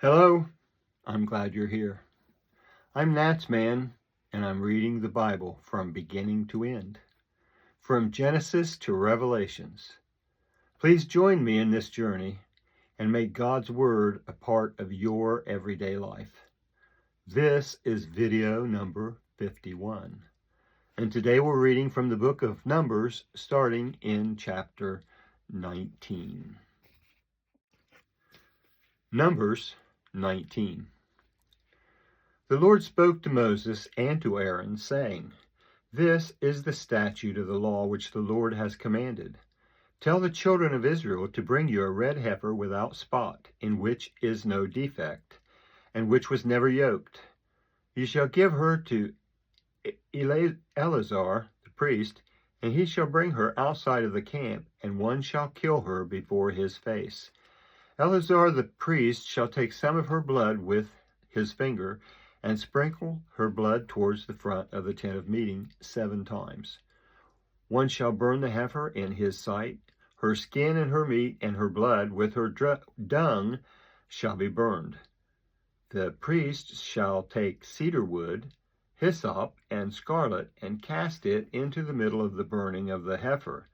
Hello, I'm glad you're here. I'm NatsMan, and I'm reading the Bible from beginning to end, from Genesis to Revelations. Please join me in this journey and make God's Word a part of your everyday life. This is video number 51, and today we're reading from the book of Numbers, starting in chapter 19. Numbers 19. The Lord spoke to Moses and to Aaron, saying, This is the statute of the law which the Lord has commanded. Tell the children of Israel to bring you a red heifer without spot, in which is no defect, and which was never yoked. You shall give her to Eleazar the priest, and he shall bring her outside of the camp, and one shall kill her before his face. Eleazar the priest shall take some of her blood with his finger, and sprinkle her blood towards the front of the tent of meeting 7 times. One shall burn the heifer in his sight. Her skin and her meat and her blood with her dung shall be burned. The priest shall take cedar wood, hyssop, and scarlet, and cast it into the middle of the burning of the heifer.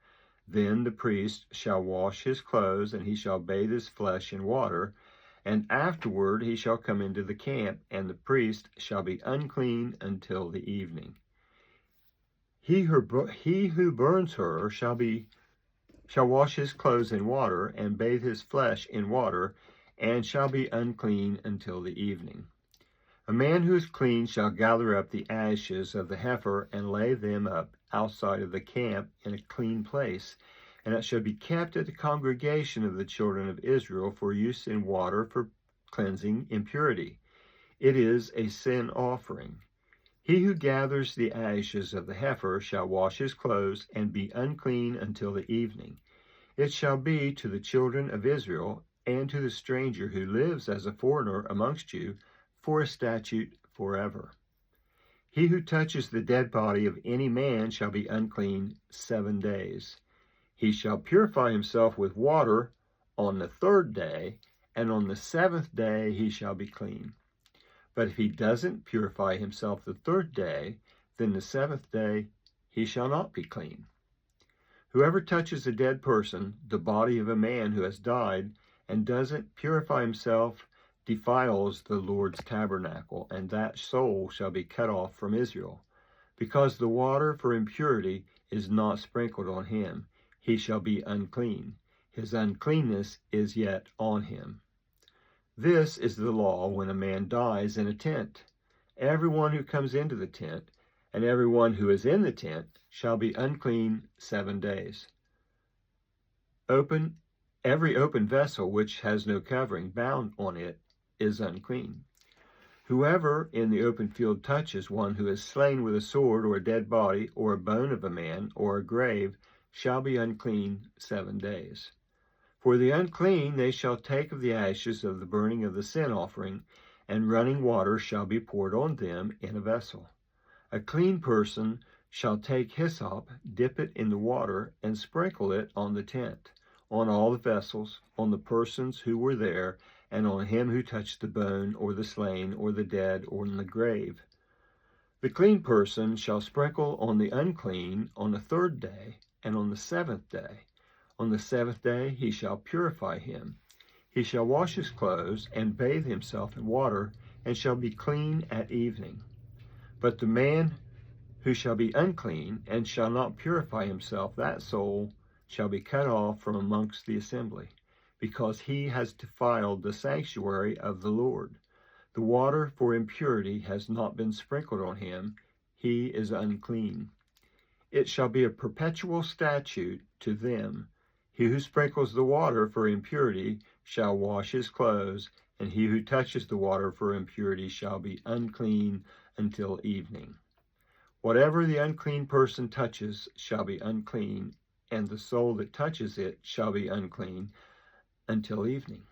Then the priest shall wash his clothes, and he shall bathe his flesh in water, and afterward he shall come into the camp, and the priest shall be unclean until the evening. He who burns her shall wash his clothes in water, and bathe his flesh in water, and shall be unclean until the evening. A man who is clean shall gather up the ashes of the heifer, and lay them up outside of the camp in a clean place, and it shall be kept at the congregation of the children of Israel for use in water for cleansing impurity. It is a sin offering. He who gathers the ashes of the heifer shall wash his clothes, and be unclean until the evening. It shall be to the children of Israel, and to the stranger who lives as a foreigner amongst you, for a statute forever. He who touches the dead body of any man shall be unclean 7 days. He shall purify himself with water on the 3rd day, and on the 7th day he shall be clean. But if he doesn't purify himself the 3rd day, then the 7th day he shall not be clean. Whoever touches a dead person, the body of a man who has died, and doesn't purify himself, defiles the Lord's tabernacle, and that soul shall be cut off from Israel. Because the water for impurity is not sprinkled on him, he shall be unclean. His uncleanness is yet on him. This is the law when a man dies in a tent. Everyone who comes into the tent, and everyone who is in the tent, shall be unclean 7 days. Every open vessel which has no covering bound on it is unclean. Whoever in the open field touches one who is slain with a sword, or a dead body, or a bone of a man, or a grave, shall be unclean 7 days. For the unclean they shall take of the ashes of the burning of the sin offering, and running water shall be poured on them in a vessel. A clean person shall take hyssop, dip it in the water, and sprinkle it on the tent, on all the vessels, on the persons who were there, and on him who touched the bone, or the slain, or the dead, or in the grave. The clean person shall sprinkle on the unclean on the 3rd day, and on the 7th day. On the 7th day he shall purify him. He shall wash his clothes, and bathe himself in water, and shall be clean at evening. But the man who shall be unclean, and shall not purify himself, that soul shall be cut off from amongst the assembly, because he has defiled the sanctuary of the Lord. The water for impurity has not been sprinkled on him. He is unclean. It shall be a perpetual statute to them. He who sprinkles the water for impurity shall wash his clothes, and he who touches the water for impurity shall be unclean until evening. Whatever the unclean person touches shall be unclean, and the soul that touches it shall be unclean until evening.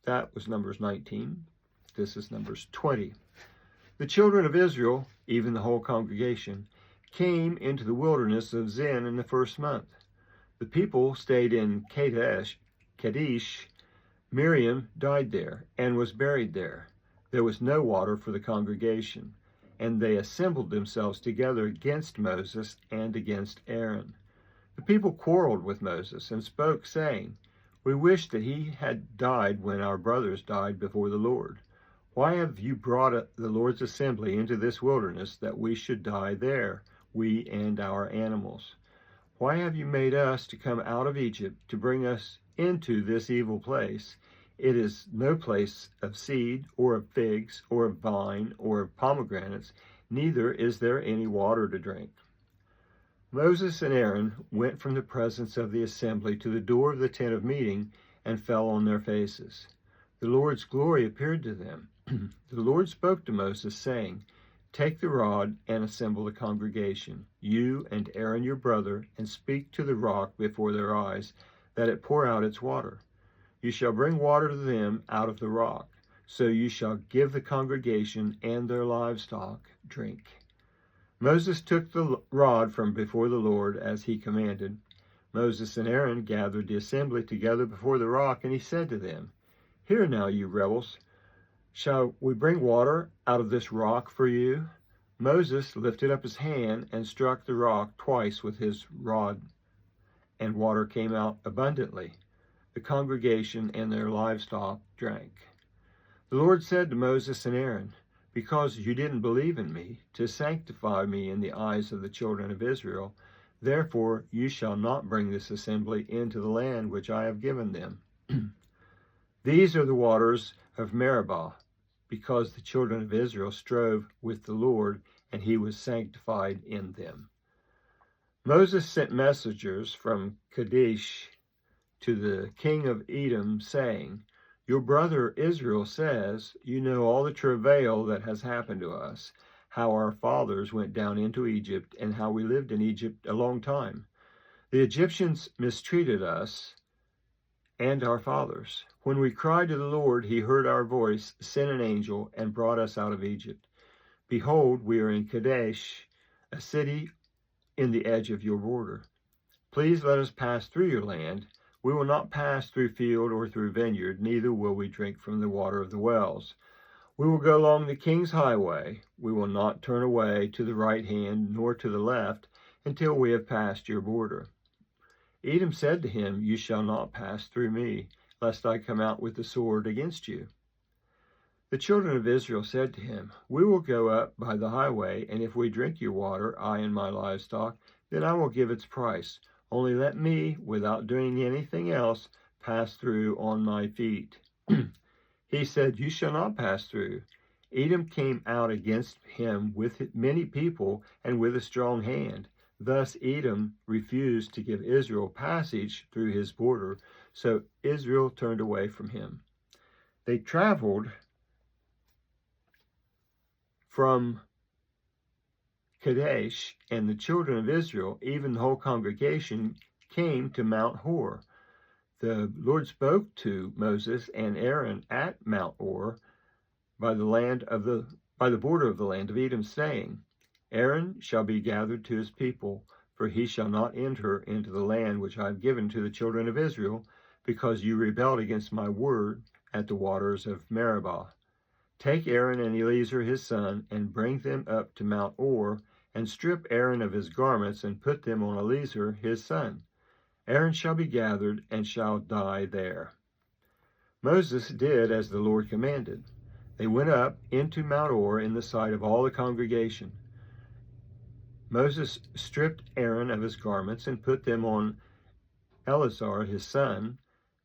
That was Numbers 19. This is Numbers 20. The children of Israel, even the whole congregation, came into the wilderness of Zin in the 1st month. The people stayed in Kadesh, Miriam died there and was buried there. There was no water for the congregation, and they assembled themselves together against Moses and against Aaron. The people quarreled with Moses and spoke, saying, "We wish that he had died when our brothers died before the Lord. Why have you brought the Lord's assembly into this wilderness that we should die there, we and our animals? Why have you made us to come out of Egypt to bring us into this evil place? It is no place of seed, or of figs, or of vine, or of pomegranates, neither is there any water to drink." Moses and Aaron went from the presence of the assembly to the door of the tent of meeting and fell on their faces. The Lord's glory appeared to them. The Lord spoke to Moses, saying, "Take the rod and assemble the congregation, you and Aaron your brother, and speak to the rock before their eyes, that it pour out its water. You shall bring water to them out of the rock, so you shall give the congregation and their livestock drink." Moses took the rod from before the Lord as he commanded. Moses and Aaron gathered the assembly together before the rock, and he said to them, "Hear now, you rebels. Shall we bring water out of this rock for you?" Moses lifted up his hand and struck the rock twice with his rod, and water came out abundantly. The congregation and their livestock drank. The Lord said to Moses and Aaron, "Because you didn't believe in me to sanctify me in the eyes of the children of Israel, therefore you shall not bring this assembly into the land which I have given them." These are the waters of Meribah, because the children of Israel strove with the Lord, and he was sanctified in them. Moses sent messengers from Kadesh to the king of Edom, saying, "Your brother Israel says, you know all the travail that has happened to us, how our fathers went down into Egypt, and how we lived in Egypt a long time. The Egyptians mistreated us and our fathers. When we cried to the Lord, he heard our voice, sent an angel, and brought us out of Egypt. Behold, we are in Kadesh, a city in the edge of your border. Please let us pass through your land. We will not pass through field or through vineyard, neither will we drink from the water of the wells. We will go along the king's highway. We will not turn away to the right hand nor to the left until we have passed your border." Edom said to him, "You shall not pass through me, lest I come out with the sword against you." The children of Israel said to him, "We will go up by the highway, and if we drink your water, I and my livestock, then I will give its price. Only let me, without doing anything else, pass through on my feet." He said, "You shall not pass through." Edom came out against him with many people and with a strong hand. Thus Edom refused to give Israel passage through his border, so Israel turned away from him. They traveled from Kadesh, and the children of Israel, even the whole congregation, came to Mount Hor. The Lord spoke to Moses and Aaron at Mount Hor by the border of the land of Edom, saying, "Aaron shall be gathered to his people, for he shall not enter into the land which I have given to the children of Israel, because you rebelled against my word at the waters of Meribah. Take Aaron and Eleazar his son, and bring them up to Mount Hor, and strip Aaron of his garments, and put them on Eleazar his son. Aaron shall be gathered, and shall die there." Moses did as the Lord commanded. They went up into Mount Hor in the sight of all the congregation. Moses stripped Aaron of his garments and put them on Eleazar his son.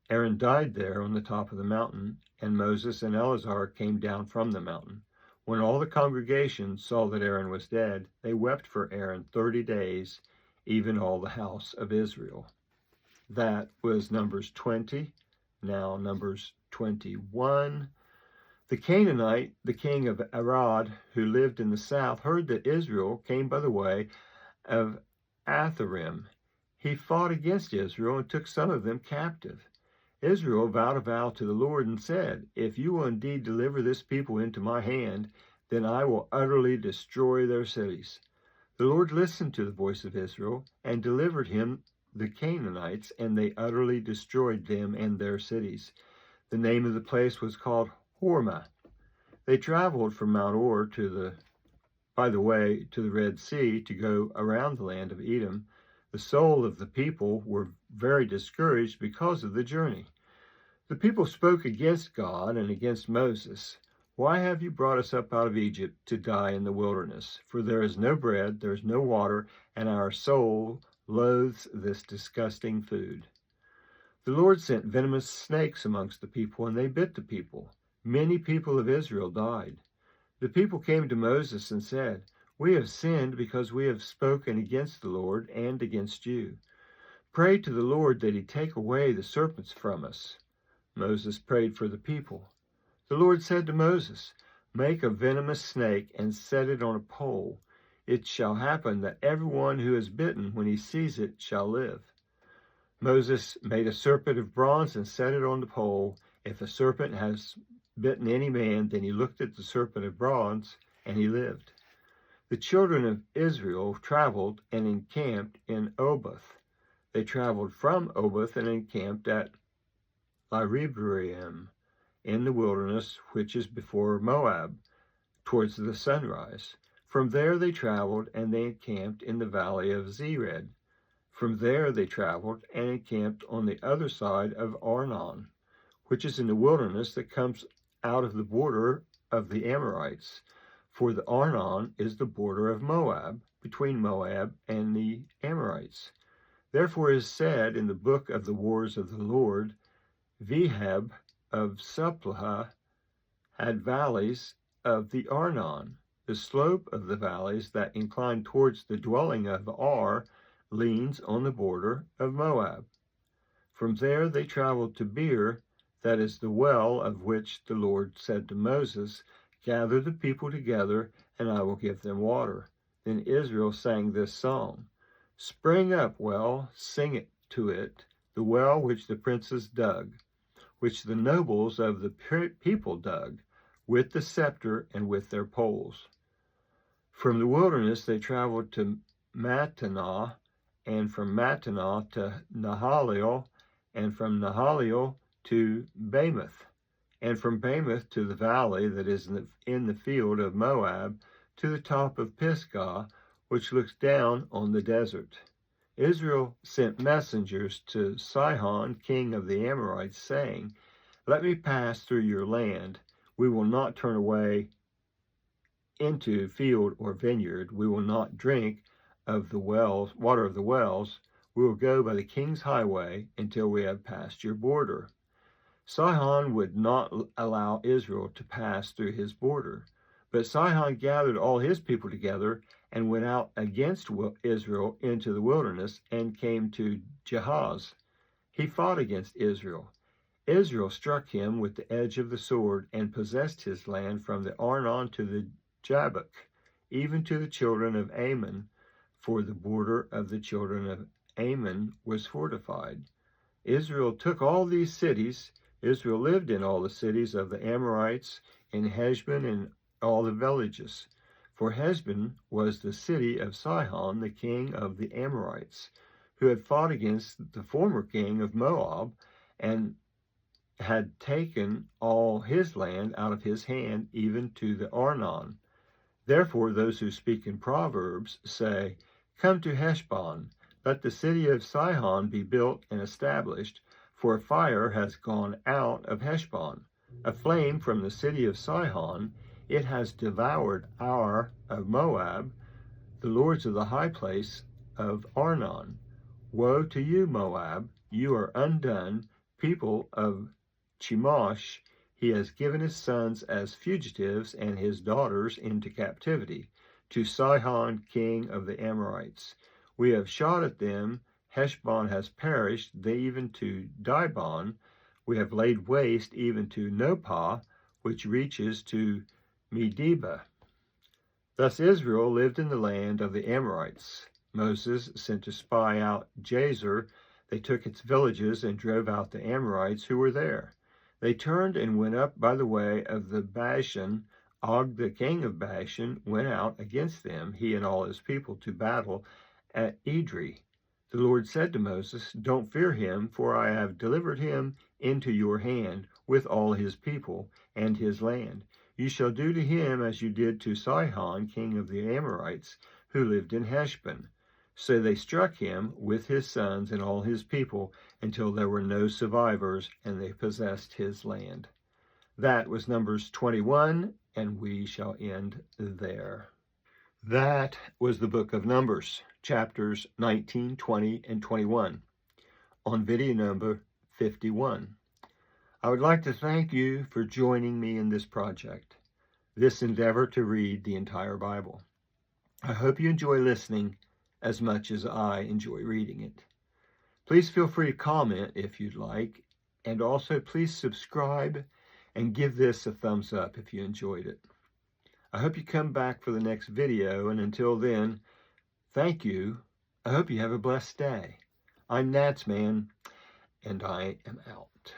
Aaron died there on the top of the mountain, and Moses and Eleazar came down from the mountain. When all the congregation saw that Aaron was dead, they wept for Aaron 30 days, even all the house of Israel. That was Numbers 20. Now Numbers 21. The Canaanite, the king of Arad, who lived in the south, heard that Israel came by the way of Atharim. He fought against Israel and took some of them captive. Israel vowed a vow to the Lord and said, "If you will indeed deliver this people into my hand, then I will utterly destroy their cities." The Lord listened to the voice of Israel and delivered him the Canaanites, and they utterly destroyed them and their cities. The name of the place was called Hormah. They traveled from Mount Or by the way to the Red Sea to go around the land of Edom. The soul of the people were very discouraged because of the journey. The people spoke against God and against Moses. Why have you brought us up out of Egypt to die in the wilderness? For there is no bread, there is no water, and our soul loathes this disgusting food. The Lord sent venomous snakes amongst the people, and they bit the people. Many people of Israel died. The people came to Moses and said, "We have sinned because we have spoken against the Lord and against you. Pray to the Lord that he take away the serpents from us." Moses prayed for the people. The Lord said to Moses, "Make a venomous snake and set it on a pole. It shall happen that everyone who is bitten, when he sees it, shall live." Moses made a serpent of bronze and set it on the pole. If a serpent has bitten any man, then he looked at the serpent of bronze, and he lived. The children of Israel traveled and encamped in Oboth. They traveled from Oboth and encamped at Laribaim in the wilderness, which is before Moab, towards the sunrise. From there they traveled, and they encamped in the valley of Zered. From there they traveled and encamped on the other side of Arnon, which is in the wilderness that comes out of the border of the Amorites. For the Arnon is the border of Moab, between Moab and the Amorites. Therefore is said in the book of the wars of the Lord, Vehab of Supplah had valleys of the Arnon. The slope of the valleys that incline towards the dwelling of Ar leans on the border of Moab. From there they traveled to Beer, that is the well of which the Lord said to Moses, "Gather the people together, and I will give them water." Then Israel sang this song: "Spring up, well, sing it to it, the well which the princes dug, which the nobles of the people dug, with the scepter and with their poles." From the wilderness they traveled to Mattanah, and from Mattanah to Nahaliel, and from Nahaliel to Bamoth, and from Bamoth to the valley that is in the field of Moab, to the top of Pisgah, which looks down on the desert. Israel sent messengers to Sihon, king of the Amorites, saying, "Let me pass through your land. We will not turn away into field or vineyard. We will not drink of the wells, water of the wells. We will go by the king's highway until we have passed your border." Sihon would not allow Israel to pass through his border. But Sihon gathered all his people together and went out against Israel into the wilderness and came to Jahaz. He fought against Israel. Israel struck him with the edge of the sword and possessed his land from the Arnon to the Jabbok, even to the children of Ammon, for the border of the children of Ammon was fortified. Israel took all these cities. Israel lived in all the cities of the Amorites, in Heshbon and all the villages. For Heshbon was the city of Sihon, the king of the Amorites, who had fought against the former king of Moab, and had taken all his land out of his hand, even to the Arnon. Therefore those who speak in Proverbs say, "Come to Heshbon, let the city of Sihon be built and established, for a fire has gone out of Heshbon, a flame from the city of Sihon. It has devoured Ar of Moab, the lords of the high place of Arnon. Woe to you, Moab! You are undone, people of Chemosh. He has given his sons as fugitives and his daughters into captivity, to Sihon, king of the Amorites. We have shot at them. Heshbon has perished, even to Dibon. We have laid waste even to Nopah, which reaches to Medeba." Thus Israel lived in the land of the Amorites. Moses sent to spy out Jazer. They took its villages and drove out the Amorites who were there. They turned and went up by the way of the Bashan. Og, the king of Bashan, went out against them, he and all his people, to battle at Edrei. The Lord said to Moses, "Don't fear him, for I have delivered him into your hand. with all his people and his land. You shall do to him as you did to Sihon, king of the Amorites, who lived in Heshbon. So they struck him with his sons and all his people until there were no survivors, and they possessed his land. That was Numbers 21, and we shall end there. That was the book of Numbers, chapters 19, 20, and 21, on video number 51. I would like to thank you for joining me in this project, this endeavor to read the entire Bible. I hope you enjoy listening as much as I enjoy reading it. Please feel free to comment if you'd like, and also please subscribe and give this a thumbs up if you enjoyed it. I hope you come back for the next video, and until then, thank you. I hope you have a blessed day. I'm NatsMan, and I am out.